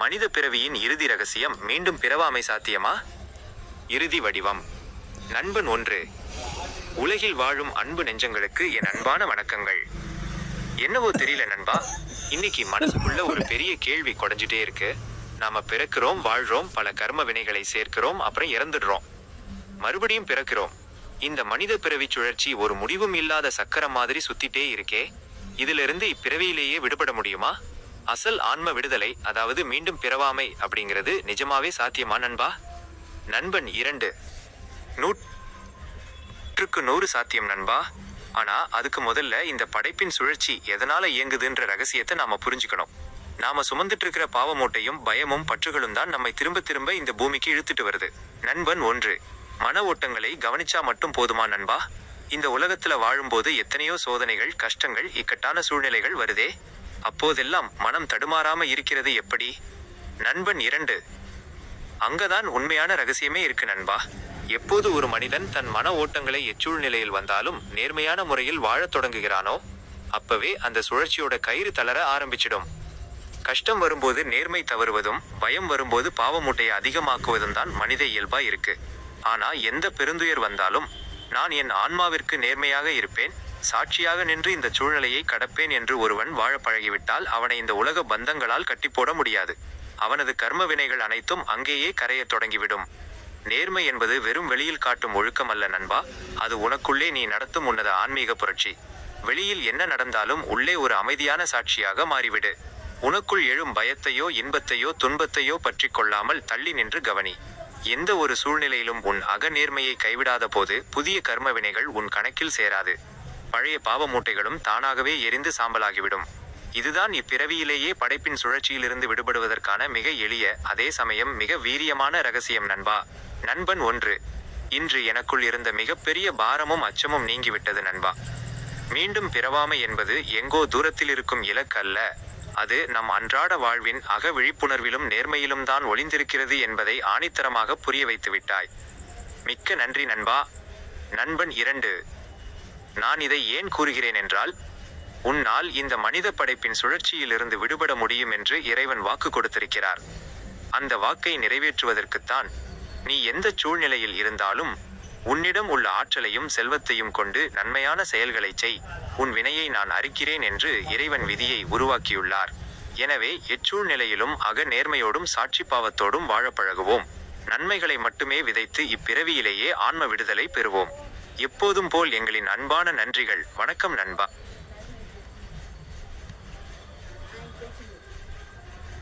மனித பிறவியின் இறுதி ரகசியம் மீண்டும் பிறவாமை சாத்தியமா? இறுதி வடிவம். நண்பன் 1. உலகில் வாழும் அன்பு நெஞ்சங்களுக்கு என் அன்பான வணக்கங்கள். என்னவோ தெரியல நண்பா, இன்னைக்கு மனசுக்குள்ள ஒரு பெரிய கேள்வி குடைஞ்சிட்டே இருக்கு. நாம பிறக்கிறோம், வாழ்றோம், பல கர்ம வினைகளை சேர்க்கிறோம், அப்புறம் இறந்துடுறோம், மறுபடியும் பிறக்கிறோம். இந்த மனித பிறவி சுழற்சி ஒரு முடிவும் இல்லாத சக்கரம் மாதிரி சுத்திட்டே இருக்கே. இதிலிருந்து இப்பிறவியிலேயே விடுபட முடியுமா? அசல் ஆன்ம விடுதலை, அதாவது மீண்டும் பிறவாமை அப்படிங்கிறது நிஜமாவே சாத்தியமா நண்பா? நண்பன் 2. 100% சாத்தியம் நண்பா. ஆனா அதுக்கு முதல்ல இந்த படைப்பின் சுழற்சி எதனால இயங்குதுன்ற ரகசியத்தை நாம புரிஞ்சுக்கணும். நாம சுமந்துட்டு இருக்கிற பாவ மூட்டையும் பயமும் பற்றுகளும் தான் நம்மை திரும்ப திரும்ப இந்த பூமிக்கு இழுத்துட்டு வருது. நண்பன் 1. மன ஓட்டங்களை கவனிச்சா மட்டும் போதுமா நண்பா? இந்த உலகத்துல வாழும்போது எத்தனையோ சோதனைகள், கஷ்டங்கள், இக்கட்டான சூழ்நிலைகள் வருதே. அப்போதெல்லாம் மனம் தடுமாறாம இருக்கிறது எப்படி? நண்பன் 2. அங்கதான் உண்மையான ரகசியமே இருக்கு நண்பா. எப்போது ஒரு மனிதன் தன் மன ஓட்டங்களை எச்சூழ்நிலையில் வந்தாலும் நேர்மையான முறையில் வாழத் தொடங்குகிறானோ, அப்பவே அந்த சுழற்சியோட கயிறு தளர ஆரம்பிச்சிடும். கஷ்டம் வரும்போது நேர்மை தவறுவதும், பயம் வரும்போது பாவமூட்டையை அதிகமாக்குவதும் தான் மனித இயல்பா இருக்கு. ஆனா எந்த பெருந்துயர் வந்தாலும் நான் என் ஆன்மாவிற்கு நேர்மையாக இருப்பேன், சாட்சியாக நின்று இந்த சூழ்நிலையை கடப்பேன் என்று ஒருவன் வாழ பழகிவிட்டால் அவனை இந்த உலக பந்தங்களால் கட்டிப்போட முடியாது. அவனது கர்ம வினைகள் அனைத்தும் அங்கேயே கரையத் தொடங்கிவிடும். நேர்மை என்பது வெறும் வெளியில் காட்டும் ஒழுக்கம் அல்ல நண்பா, அது உனக்குள்ளே நீ நடத்தும் உன்னத ஆன்மீக புரட்சி. வெளியில் என்ன நடந்தாலும் உள்ளே ஒரு அமைதியான சாட்சியாக மாறிவிடு. உனக்குள் எழும் பயத்தையோ இன்பத்தையோ துன்பத்தையோ பற்றி கொள்ளாமல் தள்ளி நின்று கவனி. எந்த ஒரு சூழ்நிலையிலும் உன் அக நேர்மையை கைவிடாத போது புதிய கர்ம வினைகள் உன் கணக்கில் சேராது. பழைய பாவ மூட்டைகளும் தானாகவே எரிந்து சாம்பலாகிவிடும். இதுதான் இப்பிறவியிலேயே படைப்பின் சுழற்சியிலிருந்து விடுபடுவதற்கான மிக எளிய, அதே சமயம் மிக வீரியமான ரகசியம் நண்பா. நண்பன் 1. இன்று எனக்குள் இருந்த மிகப்பெரிய பாரமும் அச்சமும் நீங்கிவிட்டது நண்பா. மீண்டும் பிறவாமை என்பது எங்கோ தூரத்தில் இருக்கும் இலக்கு அல்ல, அது நம் அன்றாட வாழ்வின் அக விழிப்புணர்விலும் நேர்மையிலும் தான் ஒளிந்திருக்கிறது என்பதை ஆணித்தரமாக புரிய வைத்து விட்டாய். மிக்க நன்றி நண்பா. நண்பன் 2. நான் இதை ஏன் கூறுகிறேன் என்றால், உன்னால் இந்த மனித படைப்பின் சுழற்சியிலிருந்து விடுபட முடியும் என்று இறைவன் வாக்கு கொடுத்திருக்கிறார். அந்த வாக்கை நிறைவேற்றுவதற்குத்தான் நீ எந்த சூழ்நிலையில் இருந்தாலும் உன்னிடம் உள்ள ஆற்றலையும் செல்வத்தையும் கொண்டு நன்மையான செயல்களை செய். உன் வினையை நான் அறுக்கிறேன் என்று இறைவன் விதியை உருவாக்கியுள்ளார். எனவே எச்சூழ்நிலையிலும் அக நேர்மையோடும் சாட்சி பாவத்தோடும் வாழ பழகுவோம். நன்மைகளை மட்டுமே விதைத்து இப்பிறவியிலேயே ஆன்ம விடுதலை பெறுவோம். எப்போதும் போல் எங்களின் அன்பான நன்றிகள். வணக்கம் நண்பா.